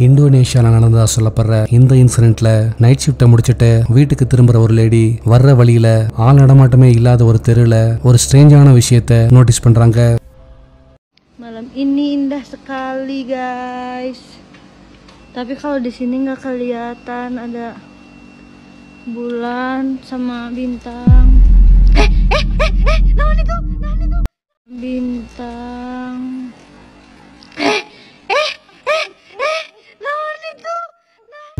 இந்தோனேஷியால நடந்ததா சொல்லப்படுற இந்த இன்சிடென்ட்ல நைட் ஷிஃப்ட்டை முடிச்சுட்டு வீட்டுக்கு திரும்புற ஒரு லேடி வர்ற வழியில ஆள் நடமாட்டமே இல்லாத ஒரு தெருல ஒரு ஸ்ட்ரேஞ்சான விஷயத்தை நோட்டீஸ் பண்றாங்க. Malam ini indah sekali guys. Tapi kalau di sini nggak kelihatan ada bulan sama bintang. Naon itu? Bintang.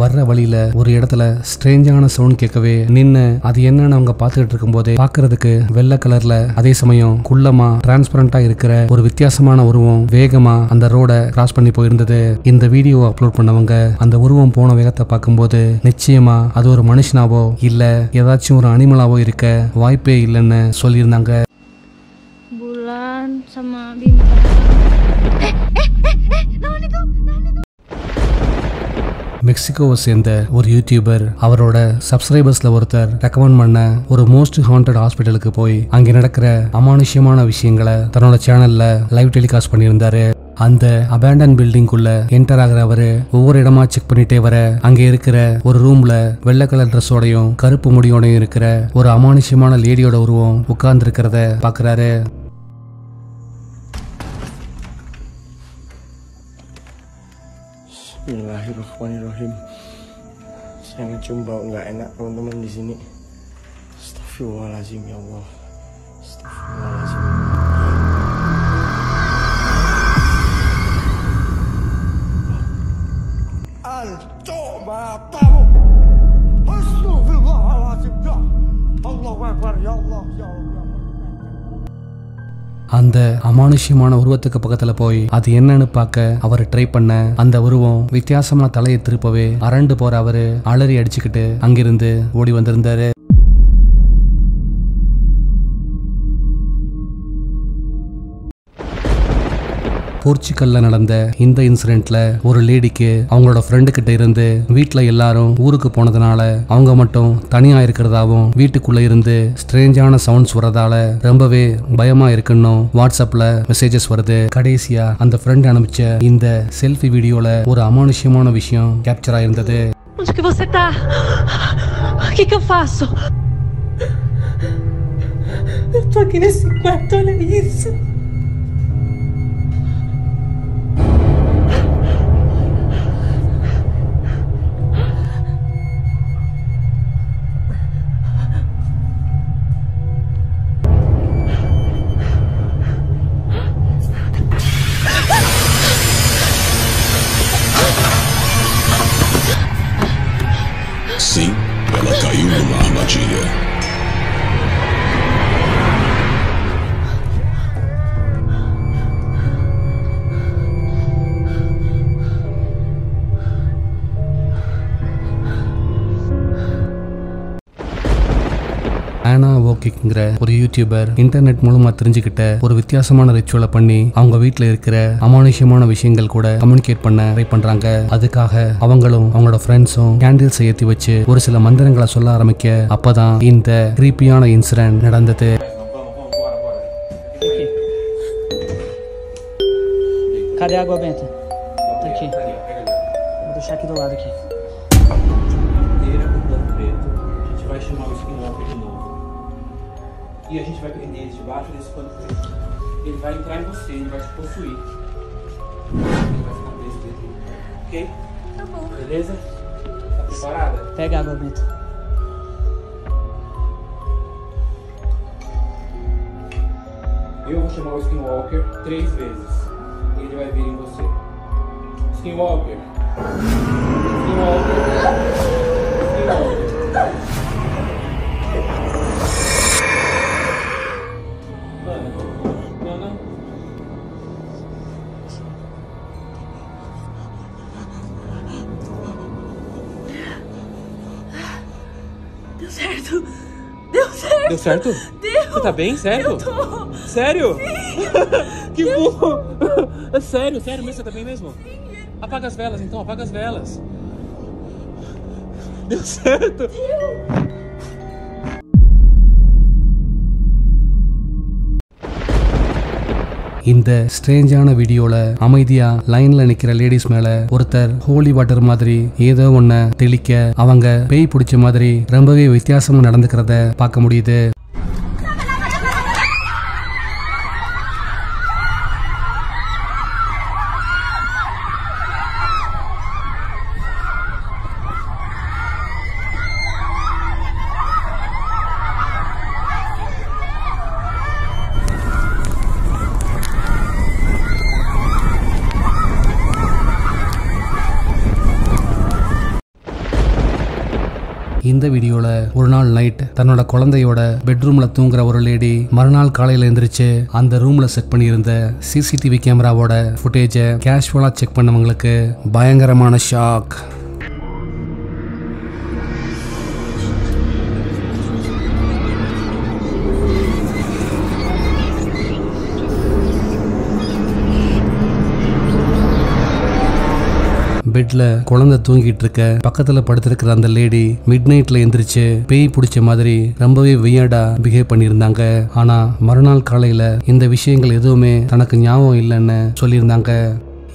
வர்ற வழியில ஒரு இடத்துல ஸ்ட்ரேஞ்சான சவுண்ட் கேட்கவே நின்னு அது என்னன்னு அவங்க பார்த்துட்டு இருக்கும் போதே பாக்குறதுக்கு வெள்ளை கலர்ல அதே சமயம் குள்ளமா டிரான்ஸ்பரண்டா இருக்கிற ஒரு வித்தியாசமான உருவம் வேகமா அந்த ரோட கிராஸ் பண்ணி போயிருந்தது. இந்த வீடியோ அப்லோட் பண்ணவங்க அந்த உருவம் போன வேகத்தை பார்க்கும்போது நிச்சயமா அது ஒரு மனுஷனாவோ இல்ல ஏதாச்சும் ஒரு அனிமலாவோ இருக்க வாய்ப்பே இல்லைன்னு சொல்லியிருந்தாங்க. Bulan sama bintang. மெக்சிகோவை சேர்ந்த ஒரு யூடியூபர் அவரோட சப்ஸ்கிரைபர்ஸ்ல ஒருத்தர் ரெக்கமெண்ட் பண்ண ஒரு மோஸ்ட் ஹாண்டட் ஹாஸ்பிட்டலுக்கு போய் அங்க நடக்கிற அமானுஷ்யமான விஷயங்களை தன்னோட சேனல்ல லைவ் டெலிகாஸ்ட் பண்ணியிருந்தாரு. அந்த அபேண்டன் பில்டிங்குள்ள என்டர் ஆகிற அவரு ஒவ்வொரு இடமா செக் பண்ணிட்டே வர அங்க இருக்கிற ஒரு ரூம்ல வெள்ளை கலர் ட்ரெஸ்ஸோடையும் கருப்பு முடியோடையும் இருக்கிற ஒரு அமானுஷ்யமான லேடியோட உருவம் உட்கார்ந்து இருக்கிறத பாக்குறாரு. Bismillahirrahmanirrahim. Saya ngecium bau nggak enak teman-teman di sini. Astagfirullahaladzim ya Allah. Astagfirullahaladzim. Ancok matamu. Astagfirullahaladzim ya. Allahu Akbar ya Allah ya Allah. அந்த அமானுஷ்யமான உருவத்துக்கு பக்கத்துல போய் அது என்னன்னு பார்க்க அவர் ட்ரை பண்ண அந்த உருவம் வித்தியாசமா தலையை திருப்பவே அரண்டு போற அவரு அலறி அடிச்சுக்கிட்டு அங்கிருந்து ஓடி வந்திருந்தாரு. போர்ச்சுகல்ல நடந்த இந்த இன்சிடென்ட்ல ஒரு லேடிக்கு அவங்களோட ஃப்ரெண்டு கிட்ட இருந்து வீட்டுல எல்லாரும் ஊருக்கு போனதுனால அவங்க மட்டும் தனியா இருக்கிறதாவும் வீட்டுக்குள்ள இருந்து ஸ்ட்ரேஞ்சான சவுண்ட்ஸ் வரதால ரொம்பவே பயமா இருக்குன்னு வாட்ஸ்அப்ல மெசேஜஸ் வருது. கடைசியா அந்த ஃப்ரெண்ட் அனுப்பிச்ச இந்த செல்ஃபி வீடியோல ஒரு அமானுஷ்யமான விஷயம் capture ஆயிருந்தது. Onde que você tá? O que eu faço? Eu tô aqui nesse quarto, olha isso. Sim, ela caiu numa armadilha. ஆனா ஓகேங்கிற ஒரு யூடியூபர் இன்டர்நெட் மூலமா தெரிஞ்சுக்கிட்ட ஒரு வித்தியாசமான ரிச்சுவலை பண்ணி அவங்க வீட்டுல இருக்கிற அமானுஷ்யமான விஷயங்கள் கூட கம்யூனிகேட் பண்ண ட்ரை பண்றாங்க. அதுக்காக அவங்களும் அவங்களோட ஃப்ரெண்ட்ஸும் கேண்டில்ஸ் ஏத்தி வச்சு ஒரு சில மந்திரங்களை சொல்ல ஆரம்பிக்க அப்பதான் இந்த கிரீப்பியான இன்சிடென்ட் நடந்தது. Cadê a água benta? Tá aqui. Vou deixar aqui do lado aqui. A gente vai chamar o Skinwalker de novo. E a gente vai prender ele debaixo desse pano preto. Ele vai entrar em você, ele vai te possuir. Ele vai ficar preso dentro. Ok? Tá bom. Beleza? Tá preparada? Pega a água benta. Eu vou chamar o Skinwalker 3 vezes. E ele vai vir em você. Skinwalker. Skinwalker. Skinwalker. Não. Deu certo. Deu certo. Deu certo? Deu. Você tá bem? Sério? Eu tô. Sério? Sim. Que bom! É sério mesmo? Você tá bem mesmo? Apaga as velas então, apaga as velas. Deu certo? Deu. இந்த ஸ்ட்ரேஞ்சான வீடியோல அமைதியா லைன்ல நிக்கிற ladies மேல ஒருத்தர் Holi water மாதிரி ஏதோ ஒன்ன தெளிக்க அவங்க பேய் பிடிச்ச மாதிரி ரொம்பவே வித்தியாசமா நடந்துக்கிறத பார்க்க முடியுது. இந்த வீடியோல ஒரு நாள் நைட் தன்னோட குழந்தையோட பெட்ரூம்ல தூங்குற ஒரு லேடி மறுநாள் காலையில எந்திரிச்சு அந்த ரூம்ல செட் பண்ணியிருந்த சிசிடிவி கேமராவோட ஃபுட்டேஜை கேஷுவலா செக் பண்ணவங்களுக்கு பயங்கரமான ஷாக். பெட்ல குழந்தை தூங்கிட்டு இருக்க பக்கத்துல படுத்திருக்கிற அந்த லேடி மிட் நைட்ல எந்திரிச்சு பேய் பிடிச்ச மாதிரி ரொம்பவே வியர்டா பிஹேவ் பண்ணியிருந்தாங்க. ஆனா மறுநாள் காலையில இந்த விஷயங்கள் எதுவுமே தனக்கு ஞாபகம் இல்லைன்னு சொல்லியிருந்தாங்க.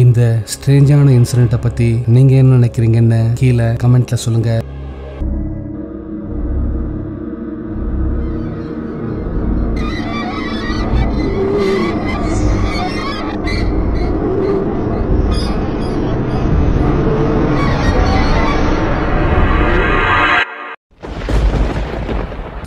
இந்த ஸ்ட்ரேஞ்சான இன்சிடென்ட்டை பத்தி நீங்க என்ன நினைக்கிறீங்கன்னு கீழே கமெண்ட்ல சொல்லுங்க.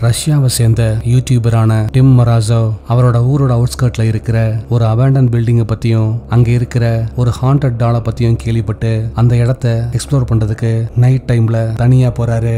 ரஷ்யாவை சேர்ந்த யூடியூபரான டிம் மராசோவ் அவரோட ஊரோட அவுட்ஸ்கர்ட்ல இருக்கிற ஒரு அபேண்டன் பில்டிங்கை பத்தியும் அங்க இருக்கிற ஒரு ஹாண்டட் டாலை பத்தியும் கேள்விப்பட்டு அந்த இடத்த எக்ஸ்ப்ளோர் பண்றதுக்கு நைட் டைம்ல தனியா போறாரு.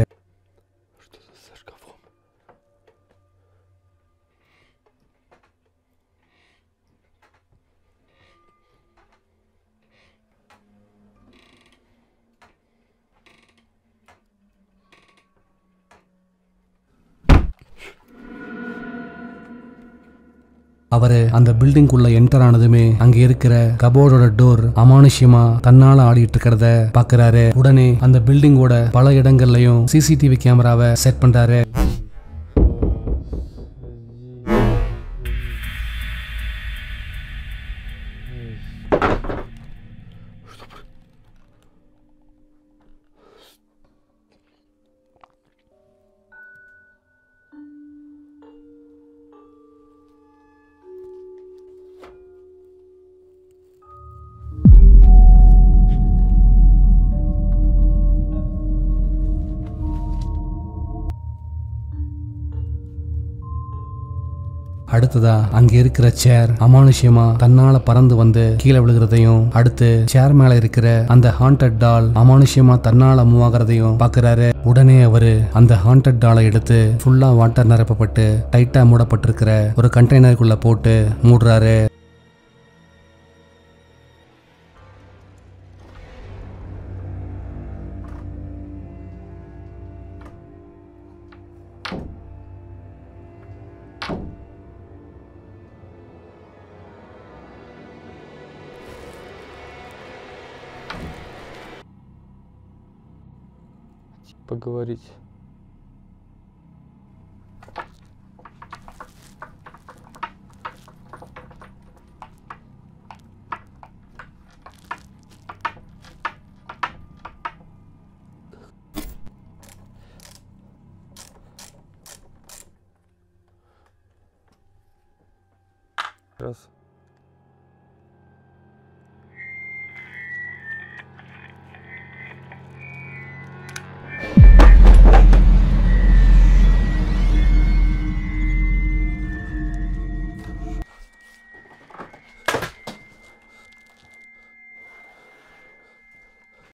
அவரு அந்த பில்டிங்குள்ள என்டர் ஆனதுமே அங்க இருக்கிற கபோர்டோட டோர் அமானுஷ்யமா தன்னால ஆடிட்டு இருக்கிறத பாக்குறாரு. உடனே அந்த பில்டிங்கோட பல இடங்கள்லயும் சிசிடிவி கேமராவை செட் பண்றாரு. அடுத்ததா அங்க இருக்கிற சேர் அமானுஷ்யமா தன்னால பறந்து வந்து கீழே விழுகிறதையும், அடுத்து சேர் மேல இருக்கிற அந்த ஹாண்டட் டால் அமானுஷ்யமா தன்னால மூவ் ஆகிறதையும் பாக்குறாரு. உடனே அவரு அந்த ஹாண்டட் டாலை எடுத்து ஃபுல்லா வாட்டர் நிரப்பப்பட்டு டைட்டா மூடப்பட்டிருக்கிற ஒரு கண்டெய்னருக்குள்ள போட்டு மூடுறாரு. Поговорить. Раз.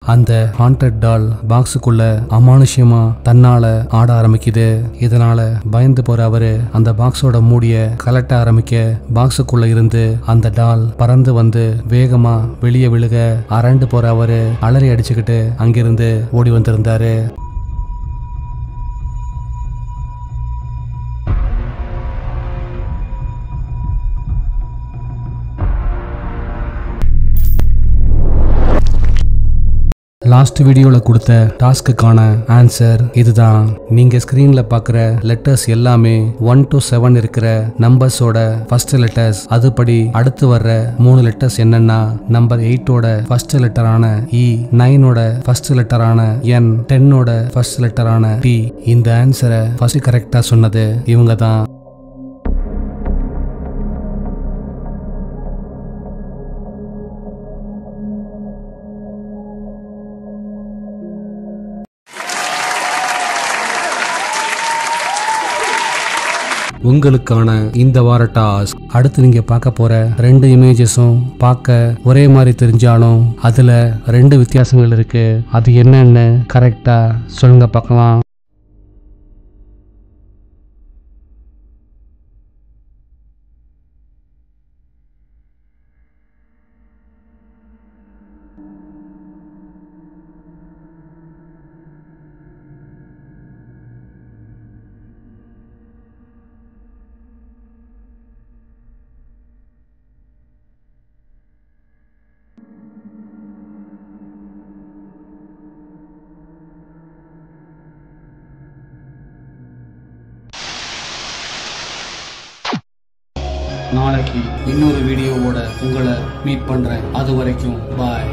அந்த ஹாண்டட் டால் பாக்ஸுக்குள்ள அமானுஷ்யமா தன்னால ஆட ஆரம்பிக்குது. இதனால பயந்து போற அவரு அந்த பாக்ஸோட மூடிய கலட்ட ஆரம்பிக்க பாக்ஸுக்குள்ள இருந்து அந்த டால் பறந்து வந்து வேகமா வெளியே விழுக அரண்டு போற அவரு அலறி அடிச்சுக்கிட்டு அங்கிருந்து ஓடி வந்திருந்தாரு. லாஸ்ட் வீடியோல கொடுத்த டாஸ்க்குக்கான ஆன்சர் இதுதான். நீங்க ஸ்கிரீன்ல பாக்குற லெட்டர்ஸ் எல்லாமே 1 to 7 இருக்கிற நம்பர்ஸோட ஃபர்ஸ்ட் லெட்டர்ஸ். அதுபடி அடுத்து வர்ற 3 லெட்டர்ஸ் என்னன்னா நம்பர் 8ஓட ஃபர்ஸ்ட் லெட்டரான இ, 9ஓட ஃபர்ஸ்ட் லெட்டரான என், 10ஓட ஃபர்ஸ்ட் லெட்டரான டி. இந்த ஆன்சரை ஃபர்ஸ்ட் கரெக்டா சொன்னது இவங்க தான். உங்களுக்கான இந்த வார டாஸ்க். அடுத்து நீங்க பார்க்க போற 2 இமேஜஸும் பார்க்க ஒரே மாதிரி தெரிஞ்சாலும் அதுல 2 வித்தியாசங்கள் இருக்கு. அது என்னன்னு கரெக்டா சொல்லுங்க பார்க்கலாம். நாளைக்கு இன்னொரு வீடியோவோட உங்களை மீட் பண்றேன். அது வரைக்கும் பாய்.